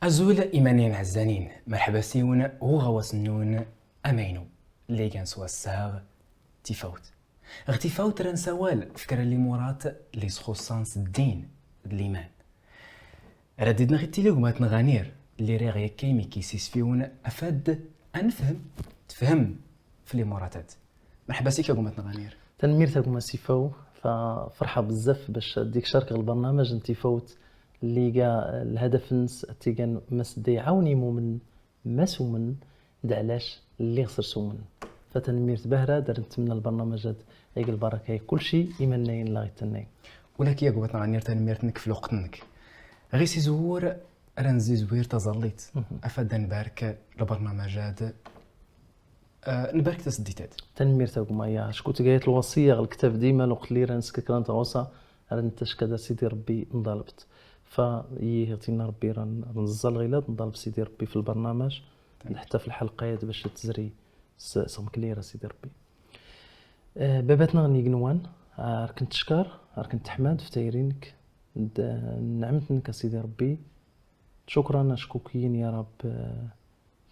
أزول إيمانين عزانين مرحبا سيون وغواسنون أمينو اللي كان سوا الساغ تيفوت اغتفاوت ران سوال فكرة اللي مرات اللي سخصانس الدين الإيمان رددنا غي التليقمات نغانير اللي ريغ يكيمي كيسيس فيون أفاد أنفهم تفهم في اللي مراتات مرحبا سيك يا قمات نغانير تنميرتكم سيفو ففرحة بزاف باش ديك شارك البرنامج انتي فوت اللي جا الهدف نس تيجان مسدي عاوني مؤمن مسومن دعلاش اللي خسر سومن فتنميرت بهرة درت من البرنامجات هيك البركة كل شيء يمنين لا غيتنين ولكن يا قمات نغانير تنميرتنك في الوقتنك غي سي زهور رنزي زوير تظليت أفاد نبارك البرنامجات نبارك تسديتات تنميرتكم يا شكوت جايت الوصية على الكتاب ديما الوقت اللي رانسك كرانت غوصة رانتش كذا سيدي ربي نضالبت فيهتينا ربي رنزل غيلاد نضالب سيدي ربي في البرنامج حتى في الحلقات باش تزري صم كليرة سيدي ربي باباتنا غني قنوان كنت تشكر كنت تحمد في تايرينك نعمتنك سيدي ربي شكرا اشكوكين يا رب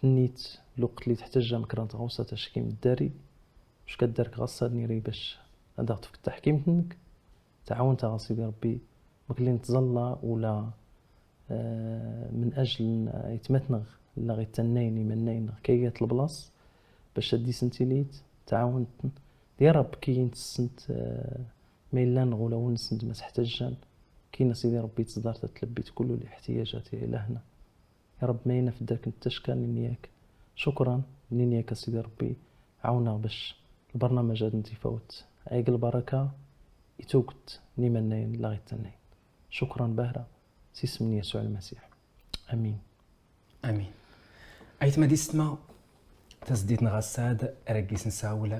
نيت الوقت اللي تحتاج مكرانت غوصة تشكيم الداري واش كدارك غصاد نيري باش ادغت في التحكيم تعاونت على سيدي ربي مكلي نتظلى ولا من اجل يتمتنغ لا غيتنين يمنين كيات البلاص باش دي سنتيليت تعاونت يا رب كي نتسنت ميلان غولا ونسنت ما تحتاجان كاين سيدي ربي تصدر تلبيت كل الاحتياجات الى هنا يا رب ما ينفدك انت تشكان نياك شكرا نياك سيدي ربي عاونا باش البرنامج هذا نتفاوت عيق البركه يتوقت نيمنين لا غيتنين شكرا بهرة سي اسم يسوع المسيح امين امين ايت ما دي سما تسديد نغساد ركيس نساول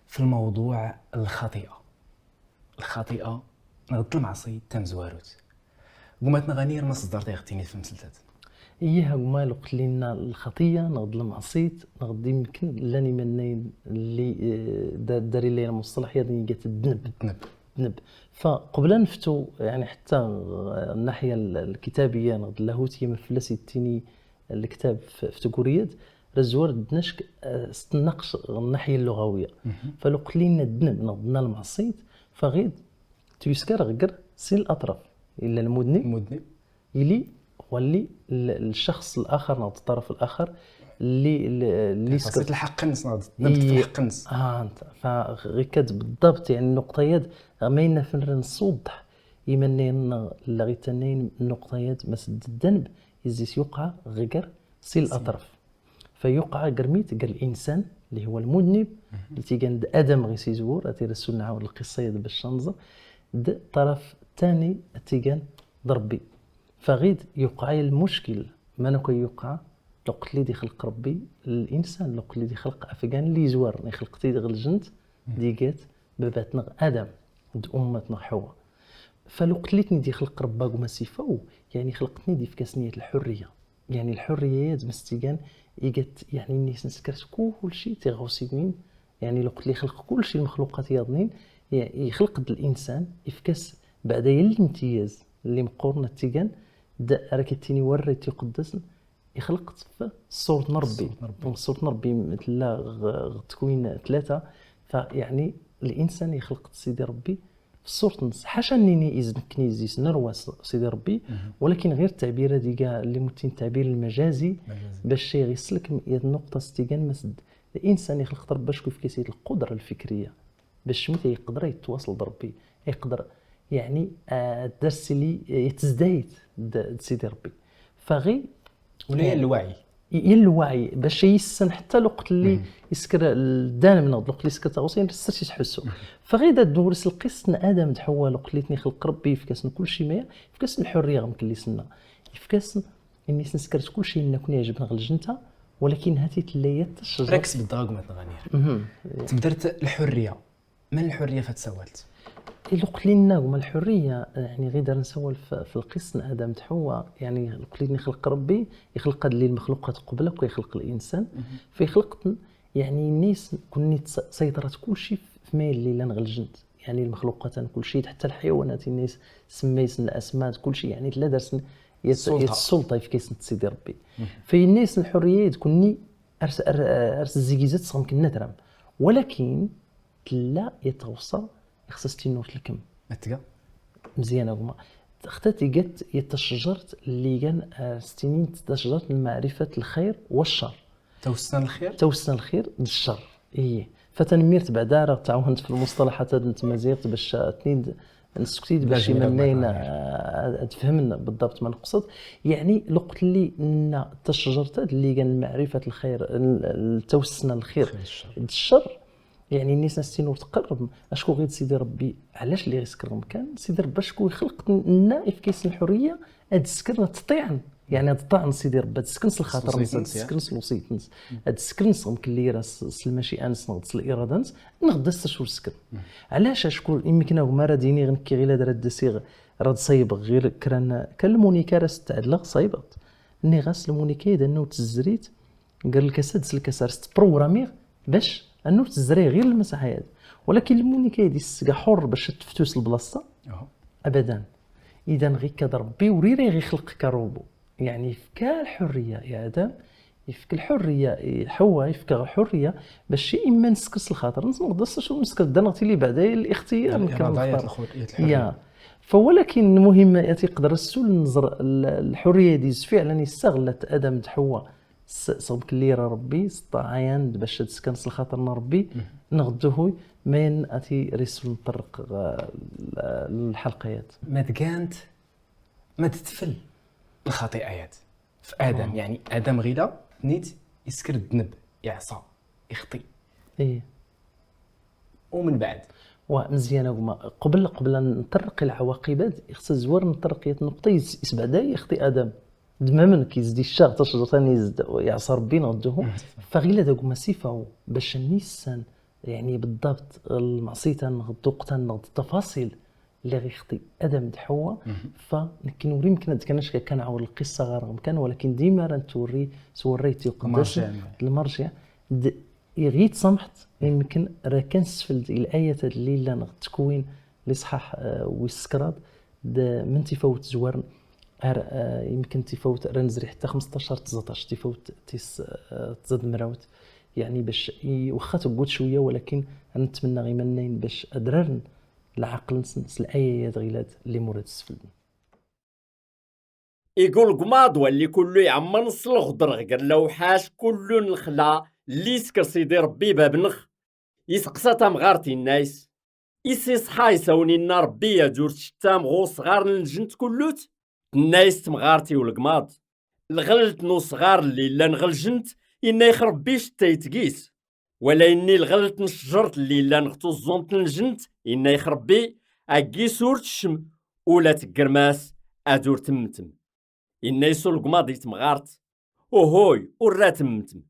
في الموضوع الخطيئه نغض المعصي تمزواروت قمت نغنير ما صدرت يغتيني في المسلسلات إياها وما لقت لنا الخطية نغض المعصيت نغض يمكن لاني منين اللي داري لي المصطلح يدني جات الذنب فقبل نفتو يعني حتى الناحية الكتابية نغض اللاهوتية من فلاسي التيني الكتاب في تقوريات رزوار دنشك استنقش الناحية اللغوية فلقت لنا الذنب نغضنا المعصيت فغيد تيسكر غير سين الأطراف إلا المذنب يلي واللي الشخص الاخر ناض الطرف الاخر اللي سكت الحق نص ناض نبت في الحق نص انت فغيكد بالضبط يعني النقطيات غمينا في نصوضح يمنين اللي غيتنين النقطيات مسد الذنب يزيس يوقع غير سي الاطراف فيوقع قرميت قال الانسان اللي هو المذنب اللي تيقند ادم غي سيزور اتي رسول نعاود القصه باش ننظر الطرف الثاني تيقان ضربي فغيد يوقع المشكل ما نكون يوقع لقت لي دي خلق ربي الانسان لقت لي دي خلق افغان اللي زوار ني خلقتي دغ الجنت ديقات باباتنا ادم د امتنا حواء فلقت ليتني دي خلق ربا وما سيفو يعني خلقتني دي في كاسنيه الحريه يعني الحريات مستيقان يقت يعني الناس نسكرت كل شيء تيغوسيين يعني لقت لي خلق كل شيء المخلوقات يضنين يعني يخلق الانسان يفكس بعد الامتياز اللي مقورنا تيقان راكتيني وريتي قدس يخلقت في صورة ربي مثل تكوين 3 فيعني الانسان يخلق سيدي ربي في صورة نص حاشا انني اذنكني زيس نرواس سيدي ربي ولكن غير التعبير ديكا اللي ممكن التعبير المجازي باش يغسلك النقطه ستيغان مسد الانسان يخلق ربي باش كيف كيسيد القدره الفكريه باش متى يقدر يتواصل بربي يقدر يعني الدرس اللي يتزدايد سيدي ربي فغي ولا الوعي باش يسن حتى الوقت اللي يسكر الدان من الوقت اللي سكر تغوصين رسرتي تحسو فغي دا دورس القسن ادم دحوا الوقت اللي خلق ربي في كاسن كل شيء ما في كاسن الحريه غمك اللي سنا في كاسن اني سنسكرت كل شيء نكون يعجبنا غير الجنته ولكن هاتي تليات الشجره ركز بالضغط غنير تقدرت الحريه من الحريه فتسولت الوقت لنا وما الحريه يعني غير نسول في القسم ادم حواء يعني الوقت اللي خلق ربي يخلق هاد المخلوقات قبلك ويخلق الانسان فيخلق يعني الناس كوني سيطرت كل شيء في ميل اللي لان غلجنت يعني المخلوقات كل شيء حتى الحيوانات الناس سميسن الاسماك كل شيء يعني لا درس السلطه في كيسنت سيدي ربي. في الناس الحريه تكوني ارس الزيكيزات صغم كنا ترام، ولكن لا يتوصل خصها تينوت الكم اتقى مزيانه هما اختاتي قالت يتشجرت اللي كان ستينين تشجرت من معرفه الخير والشر، توسن الخير للشر. ايه فتنميرت بعدا راه تعاونت في المصطلحات هاد التمازيغ باش اثنين نسكتيد باش منين تفهمنا بالضبط ما نقصد. يعني الوقت اللي ان تشجرت اللي كان معرفه الخير توسن الخير الشر، يعني الناس نستينو تقرب اشكو غير سيدي ربي علاش اللي غيسكرهم كان سيدي ربي اشكو يخلق لنا في كيس الحريه هاد السكر تطيعن، يعني هاد الطعن سيدي ربي تسكنس الخاطر تسكنس الوسيطنس هاد السكنس غمكن لي راس الماشي انس نغطس الاراده نغدا شو السكر. علاش اشكو يمكن هما راه ديني غنكي غير هذا الدسيغ راه صايب غير كان المونيكا راه تعدل صايبط ني غاس المونيكا دانو تزريت قال لك سدس الكسر بروغراميغ باش انه تزري غير المساحات، ولكن المونيكا دي السكا حر باش تفتوس البلاصه ابدا. اذا غير كاد ربي وريري غير خلق كروبو، يعني يفك الحريه يا ادم، يفك الحريه حواء يفك الحريه باش اما نسكس الخاطر نقدر شو نسكس دنغتي لي بعدا الاختيار الحريه. فولكن المهم يقدر السول نظر الحريه دي فعلا استغلت ادم حواء صوب كليرا ربي استعين باش تسكنس الخاطر ربي نغدوه من اتي رسل نطرق الحلقيات ما تكانت ما تتفل الخطيئات في ادم. يعني ادم غيلا نيت يسكر الذنب يعصى يخطي ايه ومن بعد ومزيانه هما قبل ان نطرق العواقبات خص زوار نطرق النقطه يسبع داي يخطي ادم دمامن كيزدي الشاغ تشجر ثاني يزد يعصى ربي نغدوه فغيلا داك ما صفه باش النيسان يعني بالضبط المعصيه نغدو وقتا نغد التفاصيل اللي غيخطي ادم حواء. فنكن نوري يمكن كانش كنعاود القصه غير كان، ولكن ديما راه توري سوريتي قداش المرجع غير سمحت يمكن راه كنسفل الايات الليله نغد تكوين الاصحاح ويسكراد من تفوت زوار يمكن تفوت رنزري حتى 15 19 تفوت تزاد مراوت، يعني باش واخا تقول شويه ولكن نتمنى غير منين باش ادرارن العقل نسنس الايات غيلاد اللي مورد السفل. يقول قماض واللي كله يعمر نص الخضر غير لو حاش كله الخلا اللي سكر سيدي ربي بابنخ يسقسا تمغارتي النايس يسيس حايسوني النار ربي يا جور شتام غو صغار الجنت كلوت النايس تمغارتي والقماض الغلت نو صغار اللي لا نغلجنت إنا يخرب بيش تيتقيس، ولا إني الغلت نشجرت اللي لا نغتو الزونت الجنت إنا يخرب بي أكي سورت الشم ولا تقرماس أدور تمتم إنا يسو القماض يتمغارت وهوي ورا تمتم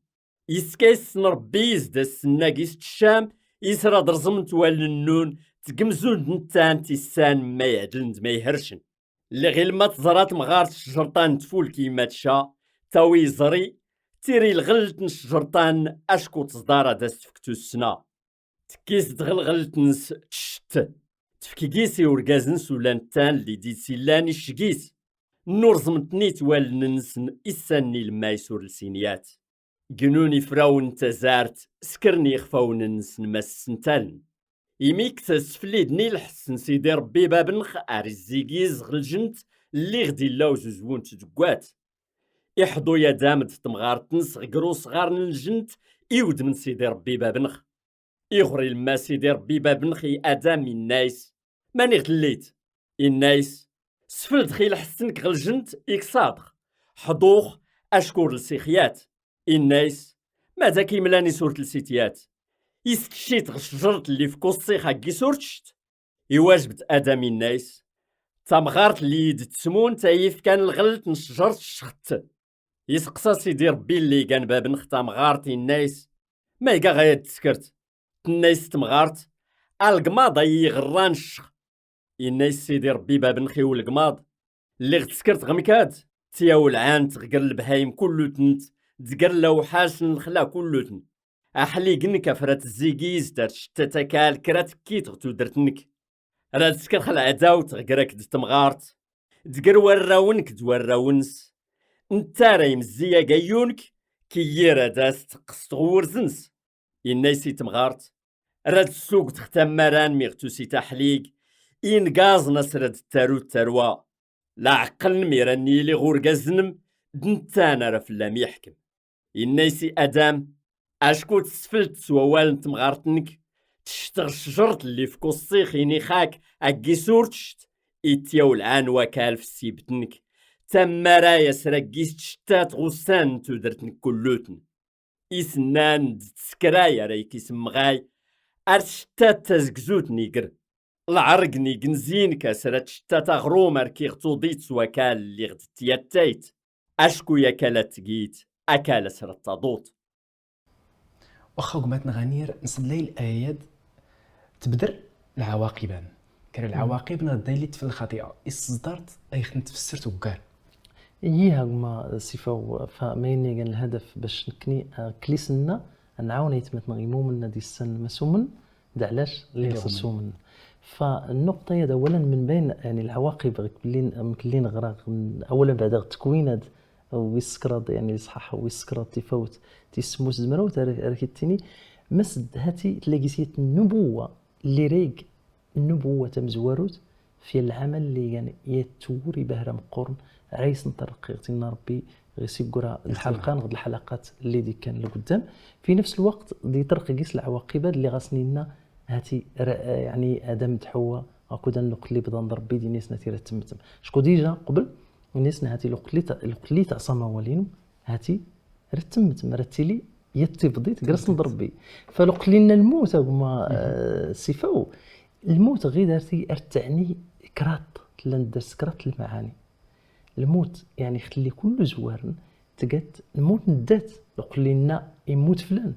يسكيس نربي يزدا السناقيس الشام يسرى درزمت والنون تقمزون نتان تيسان ما يعدلند ما يهرشن اللي غير ما تزرات مغارت الشجرطان تفول كيما تشا تاوي زري تيري الغلت نشجرطان اشكو تصدارا داست فكتو السنا تكيس دغلغلت نس تشت تفكيكيسي ورقازنس ولا نتان اللي دي سيلاني الشقيس النور زمتني توال ننسن إساني المايسور لسينيات جنوني فراون تزارت سكرني خفاون ننسن ما السنتالن يميك تسفليدني الحسن سيدي ربي بابنخ ارزيكيز غلجنت اللي غدي لاو زوزوون تدقوات يحضو يا دامد تمغار نص غرو صغار الجنت يود من سيدي ربي بابنخ يغري لما سيدي ربي بابنخ ادم النايس ماني غليت النايس سفل دخيل حسنك غلجنت يكصادخ حضوخ اشكور لسيخيات النايس ماذا كيملاني سورة السيتيات يستشيت غشجرت اللي في كوصيخ هكي سورتشت يواجبت ادمي النايس تمغارت اللي يد تسمون تايف كان الغلط نشجرت الشخت يسقسا سيدي ربي اللي كان باب نختا مغارتي النايس ما يقا غاية تسكرت النايس تمغارت القماض يغران الشخ النايس سيدي ربي باب نخي والقماض اللي غتسكرت غمكاد تياو العان تغقر البهايم كلو تنت تقر لو حاسن الخلا كلو تنت أحلي قنك فرات الزيقيز دار شتتكال كرات كيت غتو درتنك راه تسكر خلع عداو تغقرك دتمغارت دقر وراونك دوراونس انت راي مزيا قايونك كييرا داس تقص تغورزنس إنايسي تمغارت راد السوق تختم مران ميغتوسي تحليق إن غاز نسرد التارو التاروا لا عقل ميران نيلي غورغازنم دنتانا راه فلام يحكم إنايسي أدام أشكو تسفلت سوال تمغارتنك تشتغل شجرت اللي في كوصيخ ينيخاك أكي سورتشت إتياو العان وكال في سيبتنك تمارا يسرقيس تشتات غسان تودرتنك كلوتن إسنان تسكرايا ريكي سمغاي أرشتات تزقزوت نيقر العرق نيقن زين كاسرات شتات غروم أركي غتوضيت سواكال اللي غدت يتايت أشكو يكالات تقيت أكال سرت تضوط واخا قماتنا غنير نصلي الآيات تبدر العواقبان كان العواقب نضيلت في الخطيئة إصدرت أي خنت فسرت وقال إيها ما صفة فمايني كان الهدف باش نكني كليسنا نعاون يتمتنا غيمومنا دي السن مسومن دا علاش اللي يخصومن فالنقطة هي أولا من بين يعني العواقب اللي نغرق أولا بعد التكوين ويسكراد يعني صحاح ويسكراد تفوت تسمو زمروت ركتني مسد هاتي تلاقيسيت النبوة اللي ريق النبوة تمزوروت في العمل اللي يعني يتوري بهرم قرن عايز نطرق يغتينا ربي غيسي قرا الحلقة نغد الحلقات اللي دي كان لقدام في نفس الوقت دي طرق يقيس العواقب اللي غاسنينا هاتي يعني ادم تحوى اكو نقلي بدن ربي دي ناس نتيرة تمتم شكو ديجا قبل الناس هاتي لقلي تاع صموالين هاتي رتمت مرتلي يتبضيت قرص نضربي فلقلينا الموت هما صفاو الموت غير دارتي ارتعني كرات لان درس كرات المعاني الموت يعني خلي كل زوار تقات الموت ندات لقلينا يموت فلان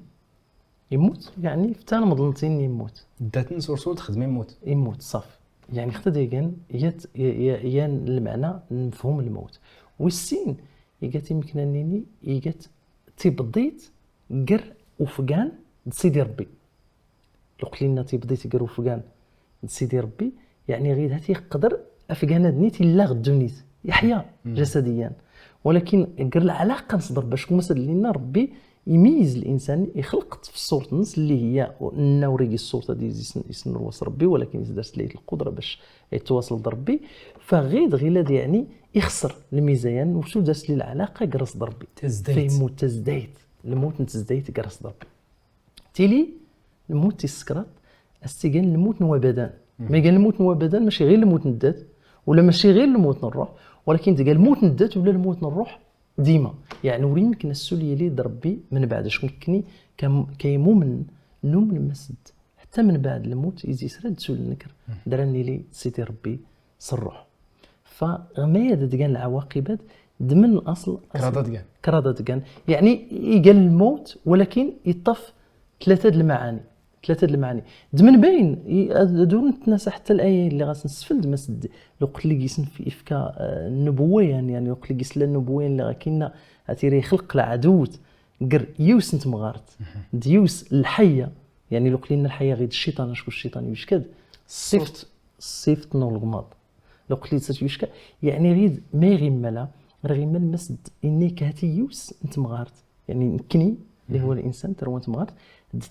يموت يعني فتانا مظلمتين يموت دات نصور تخدم يموت صافي يعني خد يجان يان المعنى نفهم الموت والسين يجات يمكنني يجات تبضيت قر وفقان سيدي ربي لقلينا تبضيت قر وفقان سيدي ربي يعني غير هاتي يقدر افقان دنيتي لا غدونيت يحيى جسديا ولكن قر العلاقه نصدر باش مثلا لنا ربي يميز الانسان يخلق في الصوره النص اللي هي النوري الصوره دي يسنر وصل ربي ولكن درت ليه القدره باش يتواصل ضربي فغيد غيلاد يعني يخسر الميزان وشو داس لي العلاقه قرص ضربي فيموت تزدايت الموت تزدايت قرص ضربي تيلي الموت السكرات استيقان الموت نوا بدن ما قال الموت نوا بدن ماشي غير الموت ندات ولا ماشي غير الموت نروح ولكن تقال الموت ندات ولا الموت نروح ديما يعني وري يمكن السوليه لي ضربي من بعد اش ممكنني كيمومن نوم المسد حتى من بعد الموت يزي سرد سول النكر دراني لي سيدي ربي صروح فما يد دقان العواقبات ضمن الاصل كرادة دقان يعني يقال الموت ولكن يطف ثلاثه المعاني ضمن باين دون نتناسى حتى الايه اللي غاس نستفد مسد لو قلت لي قيسن في افكا النبوه يعني لو قلت لي قيس النبوه اللي غاكينا اتيري خلق العدوت قر يوس انت مغارت ديوس الحيه يعني لو قلت لنا الحيه غير الشيطان شكون الشيطان يشكد صيفط نور الغماض لو قلت لي تيشكا يعني غير ما يغملا راه غير مسد اني كاتي يوس انت مغارت يعني نكني اللي هو الانسان تروى انت مغارت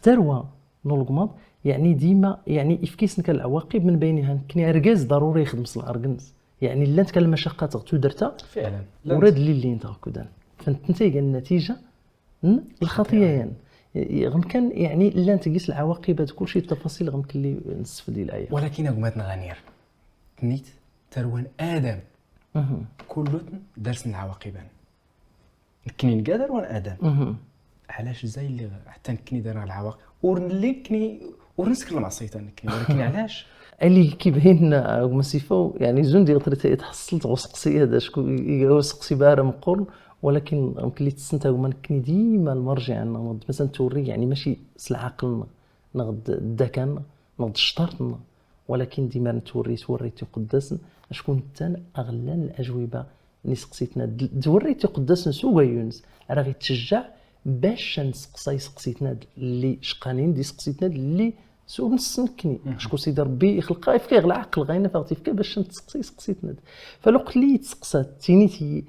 تروى نور الغماض يعني ديما يعني افكيسن العواقب من بينها كني اركاز ضروري يخدم الاركنز يعني لا نتكلم المشقات غتو درتها فعلا وراد اللي انت كودان فنتنتج النتيجه الخطيه غم كان يعني لا تقيس العواقب هذا كل شيء التفاصيل غم كلي نستفدي الايه ولكن قماتنا غنير نيت تروان ادم كلتن درس العواقب كني نقدر وانا ادم علاش زي اللي حتى نكني دار العواقب ورنلي كني ورنسكر المعصيتان كني ولكن علاش اللي كيبين مسيفو يعني زون ديال طريقه تحصلت غسقسي هذا شكون يغسقسي بارا مقرن ولكن يمكن لي تسنت هما كني ديما المرجع نغض مثلا توري يعني ماشي العقل نغض الذكاء نغض الشطارتنا ولكن ديما توريتي قداس شكون الثان اغلى الاجوبه اللي سقسيتنا توريتي قداس سوغا يونس راه غيتشجع باش نسقسيتنا اللي شقانين دي سقسيتنا اللي سوق نسنكني شكون سيدي ربي يخلقها يفكي غير العقل غاينا فغتي فكا باش نتسقسي سقسيت ند فالوقت اللي يتسقسات تينيتي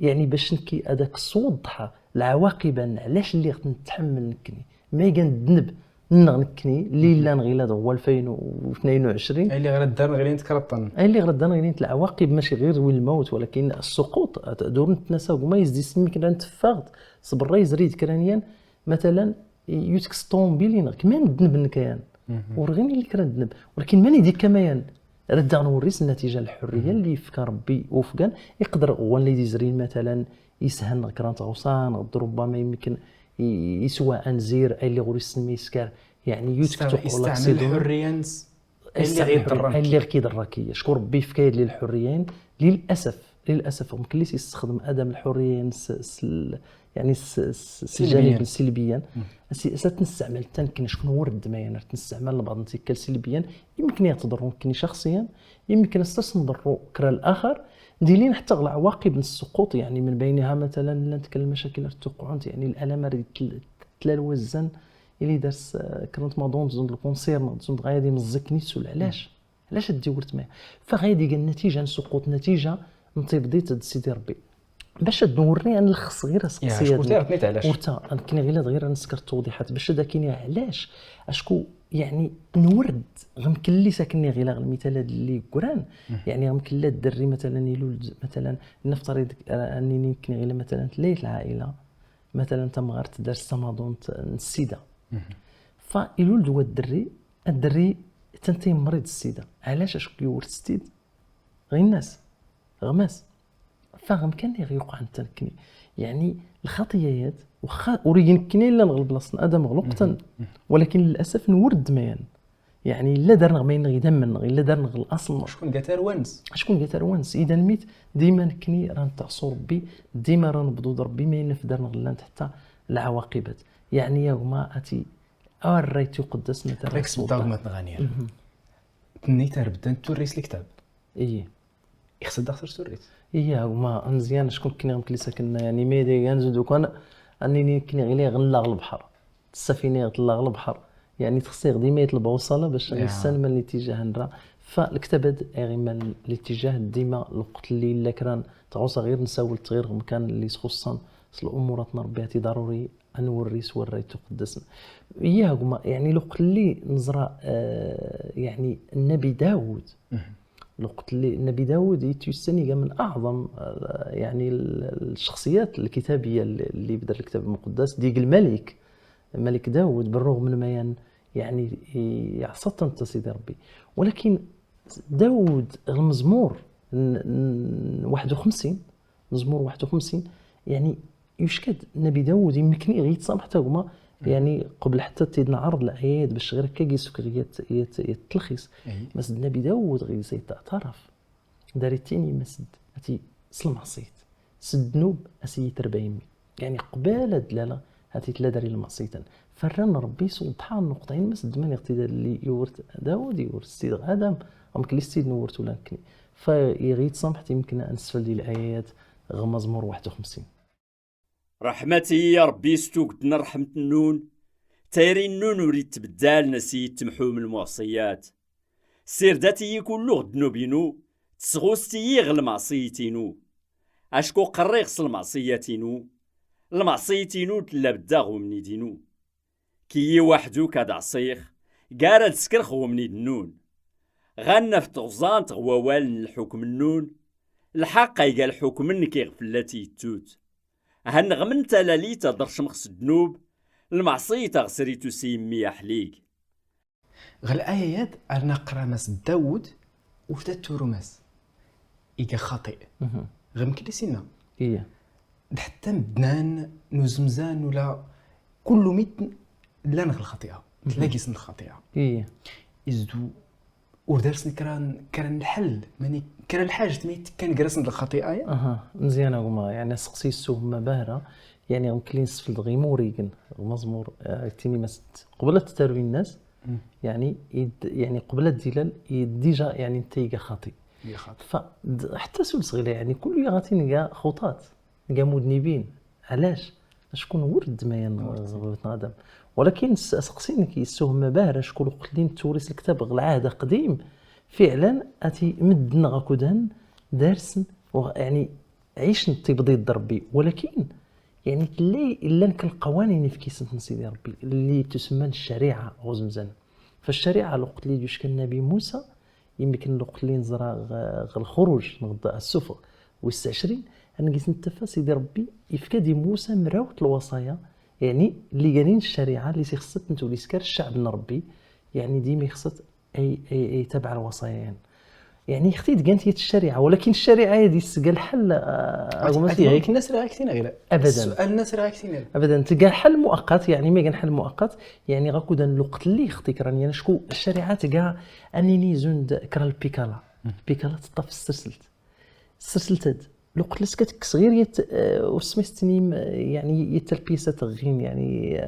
يعني باش نكي هذاك الصوت ضحى العواقب علاش اللي نتحمل نكني ما كندنب نغنكني اللي لا نغيلاد هو 2022 اللي غير دار غير نتكرطن اللي غير دار غير العواقب ماشي غير وين الموت ولكن السقوط دور نتنسى وما يزدي سميك نتفاغد صبر ريز ريد كرانيا مثلا يوتكس طوموبيلين كما ندنب نكيان ورغيني اللي كان ندنب ولكن ماني ديك كمايان رد نوريس النتيجه الحريه اللي فكر ربي وفقان يقدر هو اللي يزرين مثلا يسهن كرانت غوصان ربما يمكن يسوى انزير اللي غوري سميسكار يعني يتكتب يستعمل الحريه اللي كيضرك شكون ربي فكايد لي الحريين للاسف ممكن لي يستخدم ادم الحريين يعني الجانب سلبيا ستنستعمل تنكن شكون هو الرد ما يعني تنستعمل بعض النتيكال سلبيا يمكن يتضروا يمكن شخصيا يمكن نضروا كرا الاخر ديلين حتى العواقب السقوط يعني من بينها مثلا نتكلم المشاكل التوقعات يعني الالم اللي تلالوا الزن اللي درس كرنت مادون زون الكونسير زون غادي مزك نيتسو علاش ديورت معاه فغادي قال النتيجه نسقوط نتيجه نتبديت سيدي ربي باش نورني انا الخص غير سقسيات ورتا كاين غير نسكر التوضيحات باش هذا كاين علاش اشكو يعني نورد غمكن لي ساكنني غير المثال هذا اللي قران يعني غمكن لا الدري مثلا يلول مثلا نفترض انني يمكن غير مثلا ليله العائله مثلا تمغارت دار سمادون السيده فيلول دو الدري تنتي مريض السيده علاش اشكو يورث السيد غير الناس غماس فغم كان لي يوقع نتنكني يعني الخطيات واخا ورينكني لا نغلب بلاصه ادم غلقتن ولكن للاسف نورد ميان يعني لا دار نغمين غيدمن الا دار نغل الاصل شكون قاتر وانس اذا نميت ديما نكني راه نتعصو ربي ديما راه نبدو ربي ما ينفدر نغلانت حتى العواقبات يعني يا هما اتي الريت قدس مثلا ريكس الدغمه غانيه تنيتر بدا توريس الكتاب يخص داخل سوريت هما مزيان شكون كنا غمكلي ساكن يعني ميدي غنزو دوك انا انني كنا غير غنلاغ البحر السفينه غتلاغ البحر يعني تخصي غدي ما يطلب وصله باش نستلم الاتجاه نرا فالكتاب هذا غير الاتجاه ديما الوقت اللي الا كان تعوص غير نساول التغيير مكان اللي خصوصا الامورات ربي ضروري نوري وريت قدسنا هما يعني الوقت اللي نزرع يعني النبي داود الوقت اللي النبي داود يتسني من اعظم يعني الشخصيات الكتابيه اللي بدا الكتاب المقدس ديك الملك داود بالرغم من ما يعني يعصت انت سيدي ربي ولكن داود المزمور 51 مزمور 51 يعني يشكد النبي داود يمكنني غير يتصامح حتى هما يعني قبل حتى تيدنا عرض الايات باش غير هكا يسكريات يتلخص مسد النبي داود غير يعترف داريتيني مسد اتي سلم عصيت سد ذنوب اسيت 40 يعني قباله دلاله هاتي تلا داري المعصيتن فرن ربي سبحان النقطتين مسد من اقتداء اللي يورث داود يورث سيد ادم ممكن السيد نورث ولا كني فيغيت سامحت يمكن انسفل ديال الايات غمزمور 51 رحمتي يا ربي ستوقدنا رحمة النون تايري النون وريد تبدال نسيت تمحو من المعصيات سير داتي كله غدنو بينو تسغوستي غل المعصيتينو اشكو قري غسل المعصياتينو المعصيتينو تلا بداغ ومني دينو كي وحدو كاد عصيخ قارد سكرخ ومني دنون غانا في تغزان تغووال الحكم النون الحق يقال الحكم انك يغفلاتي التوت هنغم انت لالي تدرش مخص الذنوب المعصية تغسريتو سيمي حليك غير الآيات أنا نقرا مس داود وفتاتو مس إيكا خاطئ غير ممكن لسينا حتى مدنان نوزمزان ولا كل ميت لا نغل الخطيئة تلاقي سن الخطيئة إزدو ودرسني كران الحل ماني كران الحاجة ميت كان جرسن الخطيئة مزيانة هما يعني سقسي السوهمة باهرة يعني غمكلين سفل غيموريكن مزمور تيني مست قبل تتروي الناس يعني يعني قبل الدلال ديجا يعني انتيجا خاطئ فحتى سول صغيرة يعني كل يغاتين خطات كاع مذنبين علاش شكون ورد ما ينغلط ادم ولكن سقسيني كيسوهم باهر شكون وقت اللي نتورث الكتاب العهد قديم فعلا اتي مدنا غاكودان دارسن يعني عيش تبضيض ربي. ولكن يعني اللي الا كان القوانين في كيسة سيدي ربي اللي تسمى الشريعه غزمزان. فالشريعه الوقت اللي جوش كان النبي موسى يمكن الوقت اللي نزرى الخروج نغدا السفر و26 انا قيس نتفا سيدي ربي يفكادي موسى مراوت الوصايا يعني اللي قالين الشريعه اللي خصت نتولي سكر الشعب ربي يعني ديما خصت اي تبع الوصايا يعني اختيت قالت هي الشريعه. ولكن الشريعه هذه قال حل هذيك الناس راه عاكسين غير ابدا السؤال الناس راه عاكسين ابدا تلقى حل مؤقت يعني ما كان حل مؤقت يعني غاكودا الوقت اللي اختيك راني انا شكون الشريعه تلقى انني زوند كرا البيكالا تطف السلسلت هاد الوقت اللي سكت صغير وسميتني يعني يتلبيسات غين يعني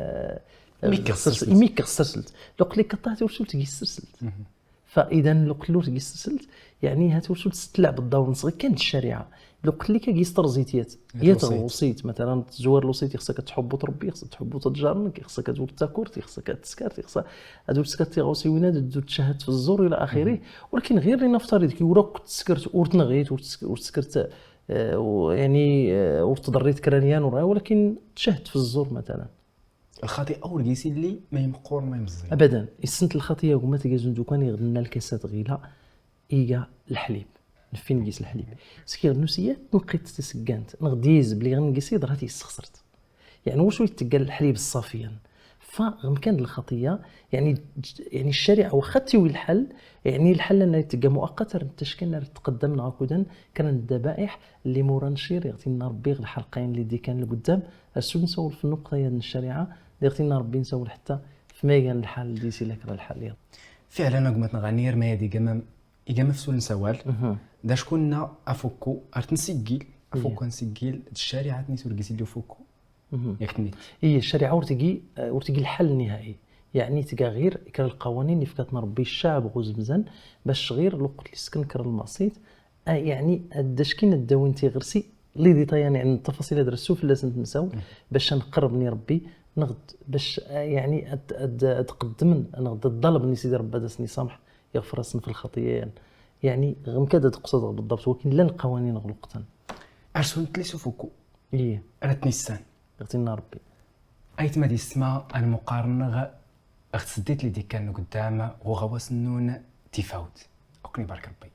ميك السلسلت الوقت اللي قطعت وشو تجي السلسلت. فاذا الوقت اللي تجي السلسلت يعني هاتوشو تلعب الدور صغير كانت الشريعه الوقت اللي كيس ترزيتيات هي الوصيت مثلا تزور الوصيت خصك تحب ربي خصك تحب تجارك خصك تزور تاكورتي خصك تسكرتي خصك هذوك سكرتي غوسي وين تشهد في الزور الى اخره. ولكن غير لنفترض كي وراك تسكرت ورتنغيت وتسكرت يعني وتضريت كرانيان ولكن تشهد في الزور مثلا الخطيئه ورقيسي اللي ما يمقور ما يمزي ابدا السنت الخطيه وما تيجازون دوكان يغدنا الكاسات غيلا ايا الحليب فين قيس الحليب سكير نوسيات نقيت تسكانت نغديز بلي غنقيسي دراتي استخسرت يعني واش يتقال الحليب الصافيا. فغمكان الخطيه يعني الشريعه وختيو الحل يعني الحل انه تلقى مؤقتا التشكيل تقدمنا هكذا كان الذبائح اللي مورا نشير يعطينا ربي الحلقين اللي دي كان لقدام السود نسول في النقطه ديال الشريعه يعطينا ربي نسول حتى في ميغان الحل دي سي لك الحل فعلا قمت نغنير ما يدي قام في سول نسوال دا شكون افوكو ارتنسيكيل افوكو نسيكيل الشريعه نيسور قيسي اللي فوكو ياكني هي الشريعه ورتقي الحل النهائي يعني تلقى غير كان القوانين اللي فكات نربي الشعب غزمزان باش غير الوقت اللي سكن كر المعصيت يعني داش كاين الداوينتي غرسي لي ديتايان يعني التفاصيل درسو في لازم نساو باش نقربني ربي نغد باش يعني تقدم نغد الطلب ني سيدي ربي داسني سامح يغفر راسنا في الخطيه يعني غمكاد تقصد بالضبط ولكن لا القوانين غلقتن ارسون تليسو فوكو ايه راتني السان غتينا ربي ايت ما دي اسمها المقارنه اختسديت لي دي كانوا قدام وغواس النون تفاوت اوكني بارك ربي.